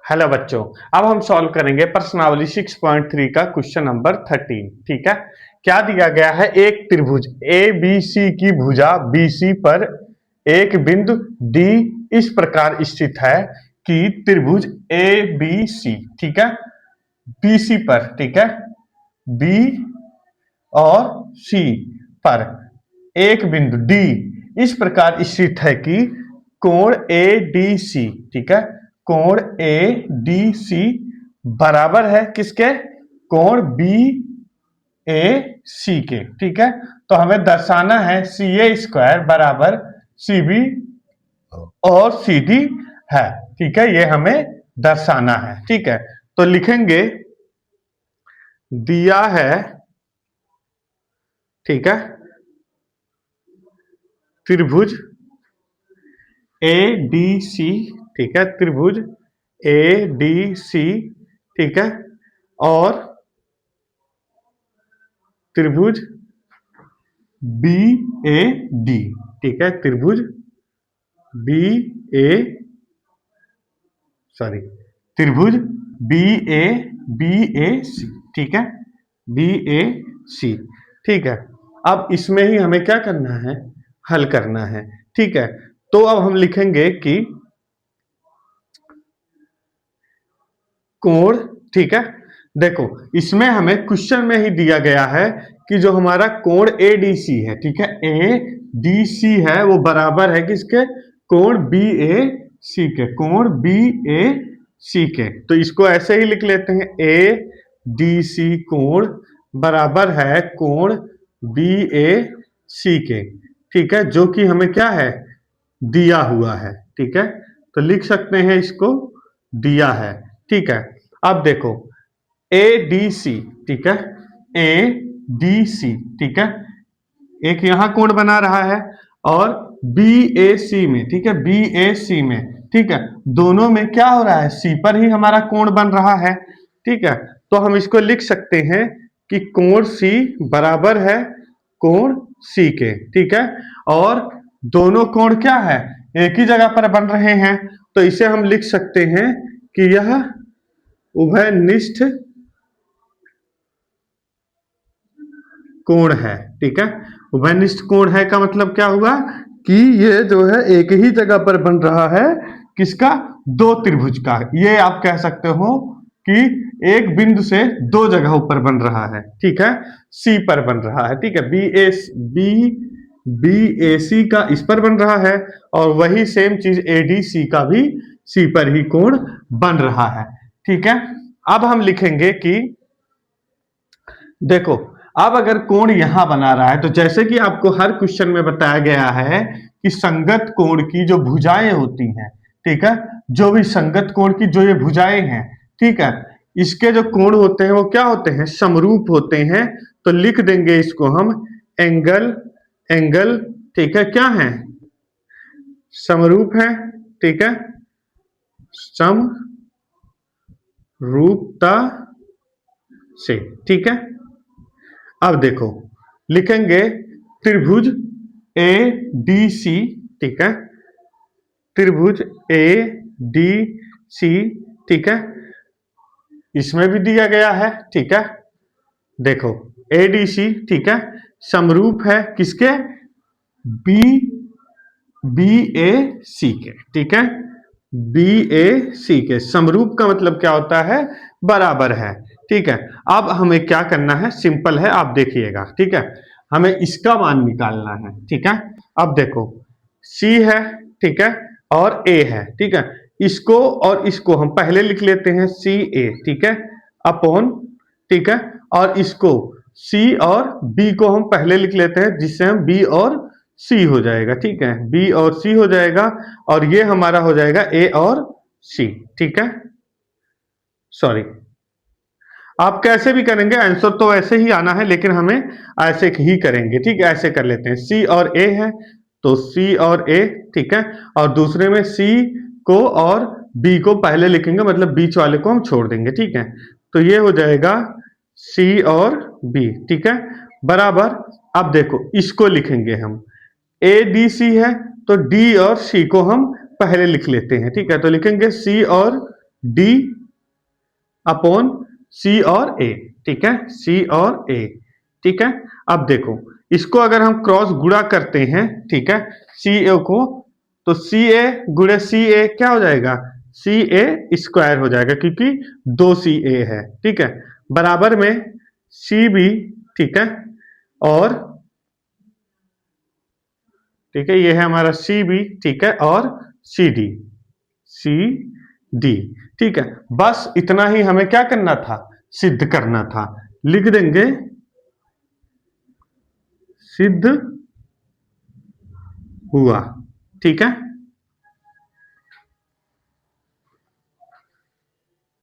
Hello बच्चों। अब हम सॉल्व करेंगे प्रश्नावली 6.3 का क्वेश्चन नंबर 13। ठीक है। क्या दिया गया है? एक त्रिभुज ए बी सी की भुजा BC पर एक बिंदु D इस प्रकार स्थित है कि त्रिभुज ए बी सी, ठीक है, BC पर, ठीक है, B और C पर एक बिंदु D इस प्रकार स्थित है कि कोण ADC, ठीक है, कोण ADC बराबर है किसके? कोण BAC के। ठीक है। तो हमें दर्शाना है CA² बराबर CB और CD है। ठीक है, ये हमें दर्शाना है। ठीक है, तो लिखेंगे दिया है, ठीक है, त्रिभुज ADC, ठीक है, त्रिभुज ADC, ठीक है, और त्रिभुज BAD, ठीक है, त्रिभुज त्रिभुज BAC, ठीक है, BAC, ठीक है। अब इसमें ही हमें क्या करना है? हल करना है। ठीक है, तो अब हम लिखेंगे कि कोण, ठीक है, देखो इसमें हमें क्वेश्चन में ही दिया गया है कि जो हमारा कोण ADC है, ठीक है, ADC है वो बराबर है किसके? कोण BAC के, कोण BAC के। तो इसको ऐसे ही लिख लेते हैं, ADC कोण बराबर है कोण BAC के, ठीक है, जो कि हमें क्या है? दिया हुआ है। ठीक है, तो लिख सकते हैं इसको, दिया है। ठीक है, अब देखो ADC, ठीक है, ADC, ठीक है, एक यहां कोण बना रहा है और BAC में, ठीक है, BAC में, ठीक है, दोनों में क्या हो रहा है? C पर ही हमारा कोण बन रहा है। ठीक है, तो हम इसको लिख सकते हैं कि कोण C बराबर है कोण C के। ठीक है, और दोनों कोण क्या है? एक ही जगह पर बन रहे हैं, तो इसे हम लिख सकते हैं कि यह उभयनिष्ठ कोण है। ठीक है, उभयनिष्ठ कोण है का मतलब क्या हुआ? कि ये जो है एक ही जगह पर बन रहा है, किसका? दो त्रिभुज का। ये आप कह सकते हो कि एक बिंदु से दो जगहों पर बन रहा है। ठीक है, C पर बन रहा है। ठीक है, BAC का इस पर बन रहा है और वही सेम चीज ADC का भी C पर ही कोण बन रहा है। ठीक है, अब हम लिखेंगे कि देखो, अब अगर कोण यहां बना रहा है तो जैसे कि आपको हर क्वेश्चन में बताया गया है कि संगत कोण की जो भुजाएं होती हैं, ठीक है, जो भी संगत कोण की जो ये भुजाएं हैं, ठीक है, इसके जो कोण होते हैं वो क्या होते हैं? समरूप होते हैं। तो लिख देंगे इसको हम एंगल, एंगल, ठीक है, क्या है? समरूप है। ठीक है, समरूपता से। ठीक है, अब देखो लिखेंगे त्रिभुज ADC, ठीक है, त्रिभुज ADC, ठीक है, इसमें भी दिया गया है। ठीक है, देखो ADC, ठीक है, समरूप है किसके? BAC के। ठीक है, BAC के। समरूप का मतलब क्या होता है? बराबर है। ठीक है, अब हमें क्या करना है? सिंपल है, आप देखिएगा। ठीक है, हमें इसका मान निकालना है। ठीक है, अब देखो C है, ठीक है, और A है। ठीक है, इसको और इसको हम पहले लिख लेते हैं CA, ठीक है, अपॉन, ठीक है, और इसको C और B को हम पहले लिख लेते हैं, जिससे हम B और C हो जाएगा। ठीक है, B और C हो जाएगा और ये हमारा हो जाएगा A और C। ठीक है, सॉरी, आप कैसे भी करेंगे आंसर तो ऐसे ही आना है, लेकिन हमें ऐसे ही करेंगे। ठीक है, ऐसे कर लेते हैं, C और A है तो C और A, ठीक है, और दूसरे में C को और B को पहले लिखेंगे, मतलब बीच वाले को हम छोड़ देंगे। ठीक है, तो ये हो जाएगा C और B। ठीक है, बराबर। अब देखो इसको लिखेंगे हम, ADC है तो D और C को हम पहले लिख लेते हैं। ठीक है, तो लिखेंगे C और डी अपॉन सी और ए, ठीक है, सी और ए, ठीक है। अब देखो इसको अगर हम क्रॉस गुणा करते हैं, ठीक है, सी ए को, तो सी ए गुणे सी ए क्या हो जाएगा, सी ए स्क्वायर हो जाएगा, क्योंकि दो सी ए है, ठीक है, बराबर में सी बी, ठीक है, और ठीक है, ये है हमारा सी बी, ठीक है, और सी डी, सी डी, ठीक है। बस इतना ही हमें क्या करना था, सिद्ध करना था। लिख देंगे सिद्ध हुआ, ठीक है।